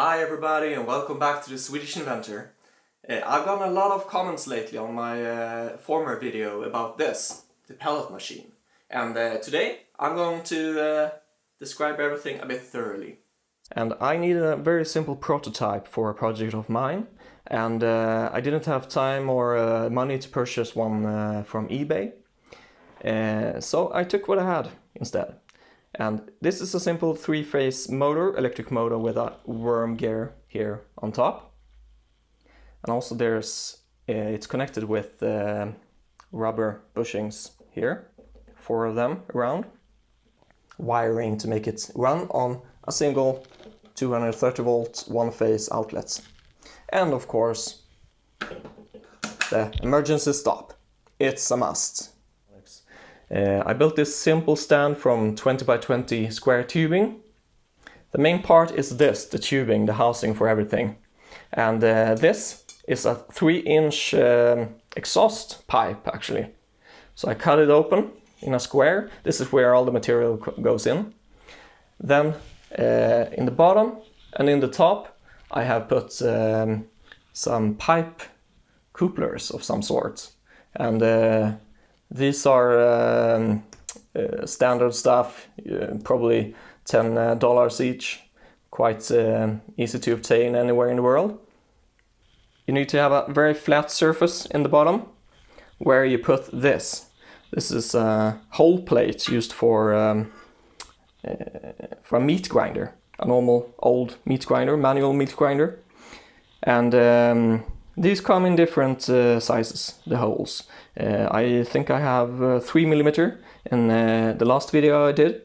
Hi everybody and welcome back to the Swedish Inventor. I've gotten a lot of comments lately on my former video about this, the pellet machine. And today I'm going to describe everything a bit thoroughly. And I needed a very simple prototype for a project of mine. And I didn't have time or money to purchase one from eBay. So I took what I had instead. And this is a simple three-phase motor, electric motor with a worm gear here on top. And also it's connected with rubber bushings here, 4 of them around. Wiring to make it run on a single 230 volt one-phase outlets. And of course, the emergency stop. It's a must. I built this simple stand from 20 by 20 square tubing. The main part is this, the tubing, the housing for everything. And this is a 3-inch exhaust pipe actually. So I cut it open in a square. This is where all the material goes in. Then in the bottom and in the top I have put some pipe couplers of some sort. And these are standard stuff, probably $10 each, quite easy to obtain anywhere in the world. You need to have a very flat surface in the bottom where you put this. This is a hole plate used for a meat grinder, a normal old meat grinder, manual meat grinder. And these come in different sizes, the holes. I think I have 3mm in the last video I did.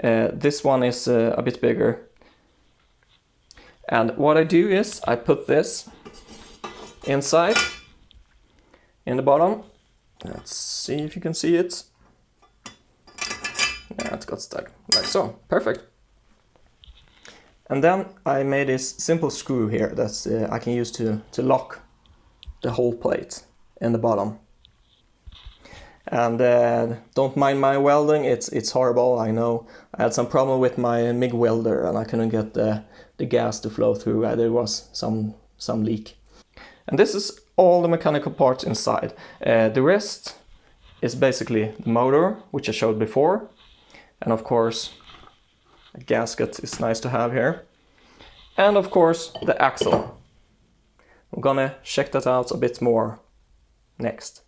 This one is a bit bigger. And what I do is I put this inside, in the bottom. Let's see if you can see it. Yeah, it got stuck, like so, perfect. And then I made this simple screw here that I can use to lock the whole plate in the bottom. And don't mind my welding, it's horrible, I know. I had some problem with my MIG welder and I couldn't get the gas to flow through. There was some leak. And this is all the mechanical parts inside. The rest is basically the motor, which I showed before. And of course, a gasket is nice to have here. And of course, the axle. I'm gonna check that out a bit more next.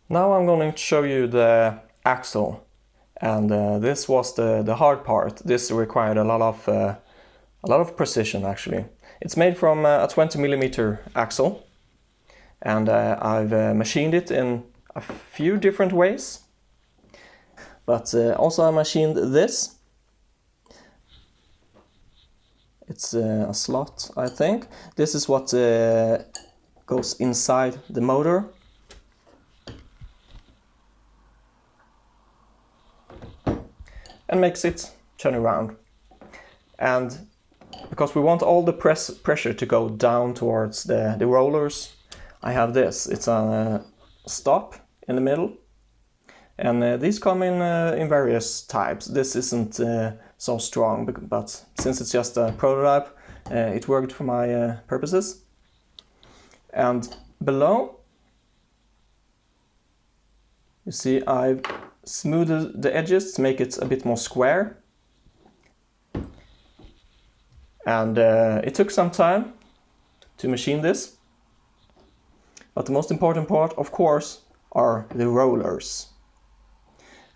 Now I'm going to show you the axle. And this was the hard part. This required a lot of precision actually. It's made from a 20mm axle. And I've machined it in a few different ways. But also I machined this. It's a slot, I think. This is what goes inside the motor. And makes it turn around. And because we want all the pressure to go down towards the rollers, I have this. It's a stop in the middle. And these come in various types. This isn't so strong, but since it's just a prototype, it worked for my purposes. And below, you see I've smoothed the edges to make it a bit more square. And it took some time to machine this. But the most important part, of course, are the rollers.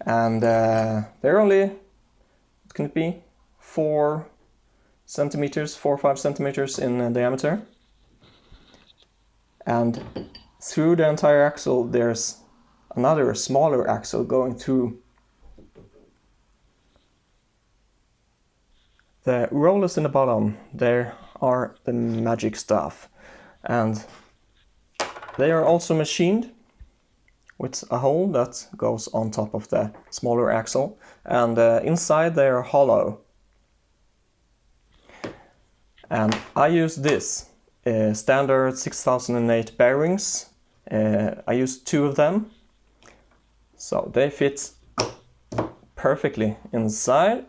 And they're only, what can it be, 4 or 5 centimeters in diameter. And through the entire axle there's another smaller axle going through. The rollers in the bottom, there are the magic stuff. And they are also machined with a hole that goes on top of the smaller axle. And inside they are hollow. And I use this standard 6008 bearings. I used 2 of them. So they fit perfectly inside.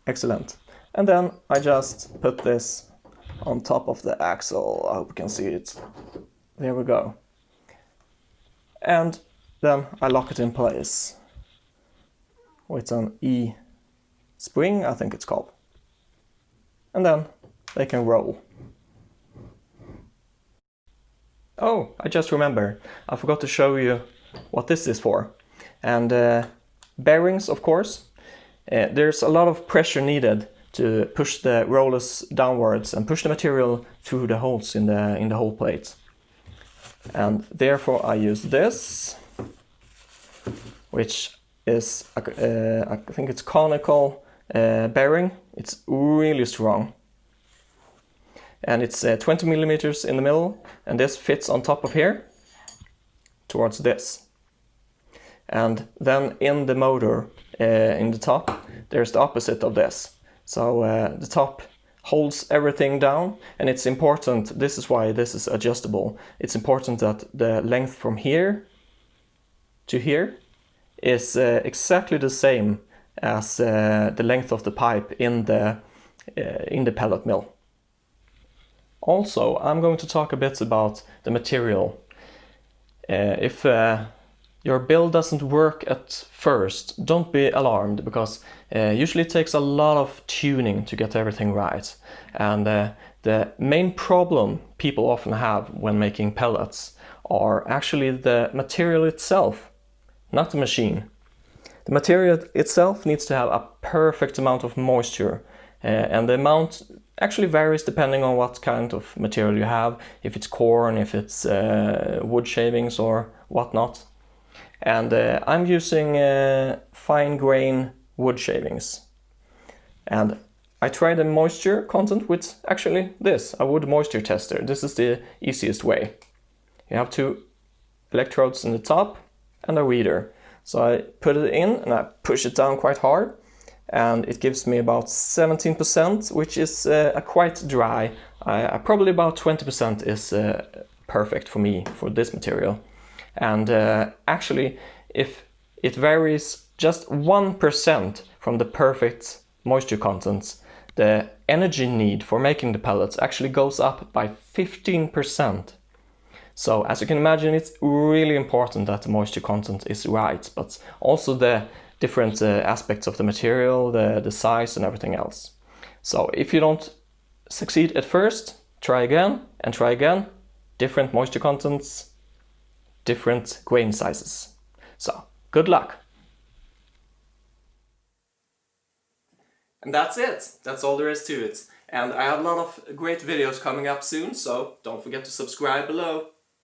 Excellent. And then I just put this on top of the axle. I hope you can see it. There we go. And then I lock it in place with an E-spring, I think it's called. And then they can roll. Oh, I just remember, I forgot to show you what this is for. And bearings, of course. There's a lot of pressure needed to push the rollers downwards and push the material through the holes in the whole plate. And therefore I use this, which is I think it's conical bearing. It's really strong. And it's 20 millimeters in the middle, and this fits on top of here towards this. And then in the motor, in the top, there's the opposite of this. So the top holds everything down, and it's important, this is why this is adjustable, it's important that the length from here to here is exactly the same as the length of the pipe in the pellet mill. Also, I'm going to talk a bit about the material. If your build doesn't work at first, don't be alarmed, because usually it takes a lot of tuning to get everything right. And the main problem people often have when making pellets are actually the material itself, not the machine. The material itself needs to have a perfect amount of moisture, and the amount actually varies depending on what kind of material you have, if it's corn, if it's wood shavings or whatnot. And I'm using fine grain wood shavings. And I tried the moisture content with actually this, a wood moisture tester. This is the easiest way. You have 2 electrodes in the top and a reader. So I put it in and I push it down quite hard. And it gives me about 17%, which is quite dry. Probably about 20% is perfect for me for this material. And actually, if it varies just 1% from the perfect moisture contents, the energy need for making the pellets actually goes up by 15%. So as you can imagine, it's really important that the moisture content is right, but also the different aspects of the material, the size and everything else. So if you don't succeed at first, try again and try again. Different moisture contents, different grain sizes. So good luck. And that's it. That's all there is to it. And I have a lot of great videos coming up soon, so don't forget to subscribe below.